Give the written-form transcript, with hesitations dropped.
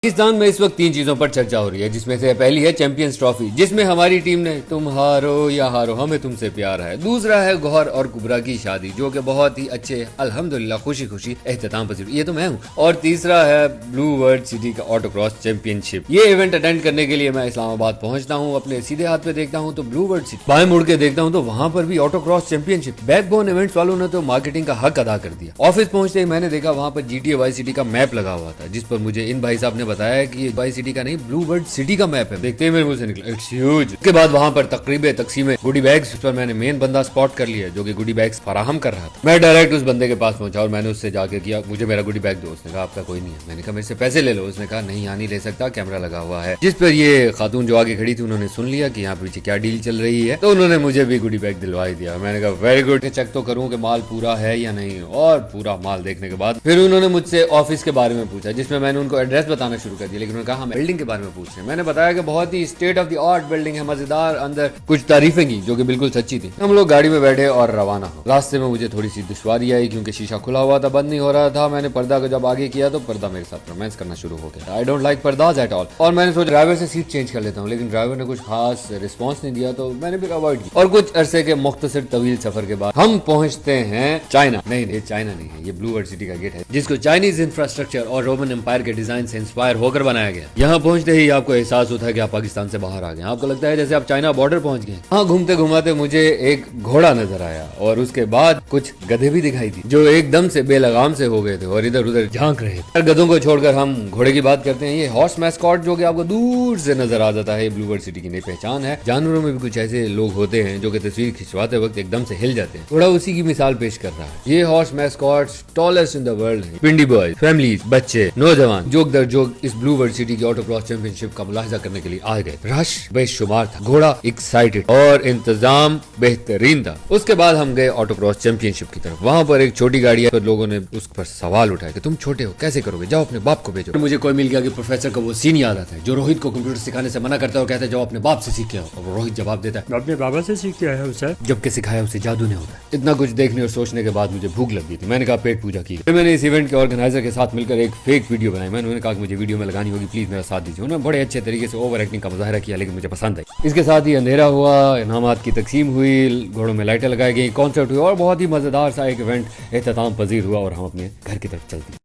पाकिस्तान में इस वक्त तीन चीजों पर चर्चा हो रही है, जिसमें से पहली है चैंपियंस ट्रॉफी, जिसमें हमारी टीम ने तुम हारो या हारो हमें तुमसे प्यार है। दूसरा है गौहर और कुबरा की शादी, जो कि बहुत ही अच्छे अल्हम्दुलिल्लाह खुशी खुशी एहतमाम पसीर, ये तो मैं हूँ। और तीसरा है ब्लू वर्ल्ड सिटी का ऑटोक्रॉस चैंपियनशिप। ये इवेंट अटेंड करने के लिए मैं इस्लामाबाद पहुंचता हूँ। अपने सीधे हाथ पे देखता हूँ तो ब्लू वर्ल्ड सिटी, बाएं मुड़ के देखता हूँ तो वहां पर भी ऑटोक्रॉस चैंपियनशिप। बैकबोन इवेंट्स वालों ने तो मार्केटिंग का हक अदा कर दिया। ऑफिस पहुंचते ही मैंने देखा वहां पर GTA वाई सिटी का मैप लगा हुआ था, जिस पर मुझे इन भाई साहब ने बताया कि वाई सिटी का नहीं ब्लू वर्ल्ड सिटी का मैप है। देखते ही मेरे मुंह से निकला इट्स ह्यूज। उसके बाद वहां पर तकरीबे तकसीम गुडी बैग्स पर मैंने मेन बंदा स्पॉट कर लिया, जो कि गुडी बैग्स फराहम कर रहा था। मैं डायरेक्ट उस बंदे के पास पहुंचा और मैंने उससे जाके किया, मुझे मेरा गुडी बैग दो। उसने कहा आपका कोई नहीं है। मैंने कहा मेरे से पैसे ले लो। उसने कहा नहीं यहाँ नहीं ले सकता, कैमरा लगा हुआ है। जिस पर ये खातून जो आगे खड़ी थी उन्होंने सुन लिया कि यहाँ पीछे क्या डील चल रही है, तो उन्होंने मुझे भी गुडी बैग दिलवा ही दिया। मैंने कहा वेरी गुड, चेक तो करूँ कि माल पूरा है या नहीं। और पूरा माल देखने के बाद फिर उन्होंने मुझसे ऑफिस के बारे में पूछा, जिसमें मैंने उनको एड्रेस बताना शुरू कर दिया, लेकिन उन्होंने कहा हम बिल्डिंग के बारे में पूछ रहे हैं। मैंने बताया कि बहुत ही state of the art building है, मजेदार, अंदर कुछ तारीफें की जो कि बिल्कुल सच्ची थी। हम लोग गाड़ी में बैठे और रवाना हो। रास्ते में मुझे थोड़ी सी दुश्वारी आई क्योंकि शीशा खुला हुआ था, बंद नहीं हो रहा था। मैंने पर्दा को जब आगे किया तो पर्दा मेरे साथ रोमांस करना शुरू हो गया। आई डोंट लाइक पर्दाज एट ऑल। और मैंने सोचा ड्राइवर से सीट चेंज कर लेता हूँ, लेकिन ड्राइवर ने कुछ खास रिस्पॉन्स नहीं दिया, तो मैंने फिर अवॉइड किया। और कुछ अरसे के मुख्तसर तवील सफर के बाद हम पहुंचते हैं चाइना। नहीं, ये चाइना नहीं है, ये ब्लू वर्ल्ड सिटी का गेट है, जिसको चाइनीज इंफ्रास्ट्रक्चर और रोमन एम्पायर के डिजाइन से इंस्पायर होकर बनाया गया। यहाँ पहुंचते ही आपको एहसास होता है कि आप पाकिस्तान से बाहर आ गए। आपको लगता है जैसे आप चाइना बॉर्डर पहुंच गए। हाँ, घूमते घुमाते मुझे एक घोड़ा नजर आया और उसके बाद कुछ गधे भी दिखाई दी, जो एकदम से बेलगाम से हो गए थे और इधर उधर झांक रहे थे। गधों को छोड़कर हम घोड़े की बात करते हैं। ये हॉर्स मैस्कॉट जो कि आपको दूर से नजर आ जाता है, ब्लू वर्ल्ड सिटी की नई पहचान है। जानवरों में भी कुछ ऐसे लोग होते हैं जो कि तस्वीर खिंचवाते वक्त एकदम से हिल जाते हैं। थोड़ा उसी की मिसाल पेश कर रहा है। ये horse mascot tallest in the world है। पिंडी बॉयज, फैमिलीज, बच्चे, नौजवान जोक दर जोक इस ब्लू वर्ल्ड सिटी की ऑटोक्रॉस चैंपियनशिप का मुलाहिजा करने के लिए आ गए। रश बेशुमार था, घोड़ा एक्साइटेड और इंतजाम बेहतरीन था। उसके बाद हम गए ऑटोक्रॉस चैंपियनशिप की तरफ। वहां पर एक छोटी गाड़ी पर लोगों ने उस पर सवाल उठाया कि तुम छोटे हो, कैसे करोगे, जाओ अपने बाप को भेजो। मुझे कोई मिल गया कि प्रोफेसर का वो सीन याद आता है जो रोहित को कंप्यूटर सिखाने से मना करता है और कहता है जाओ अपने बाप से सीख के आओ। और रोहित जवाब देता है अपने बाबा से सीख के आया हूं सर, जबकि सिखाया उसे जादू ने होता है। इतना कुछ देखने और सोचने के बाद मुझे भूख लग गई थी। मैंने कहा पेट पूजा की। फिर मैंने इस इवेंट के ऑर्गेनाइजर के साथ मिलकर एक फेक वीडियो बनाई। मैंने कहा कि मुझे वीडियो में लगानी होगी, प्लीज मेरा साथ दीजिए। उन्होंने बड़े अच्छे तरीके से ओवर एक्टिंग का मुजाहरा किया, लेकिन मुझे पसंद आई। इसके साथ ही अंधेरा हुआ, इनामात की तकसीम हुई, घोड़ों में लाइटें लगाई गई, कॉन्सर्ट हुआ और बहुत ही मजेदार सा एक इवेंट एहतमाम पजीर हुआ और हम अपने घर की तरफ चलते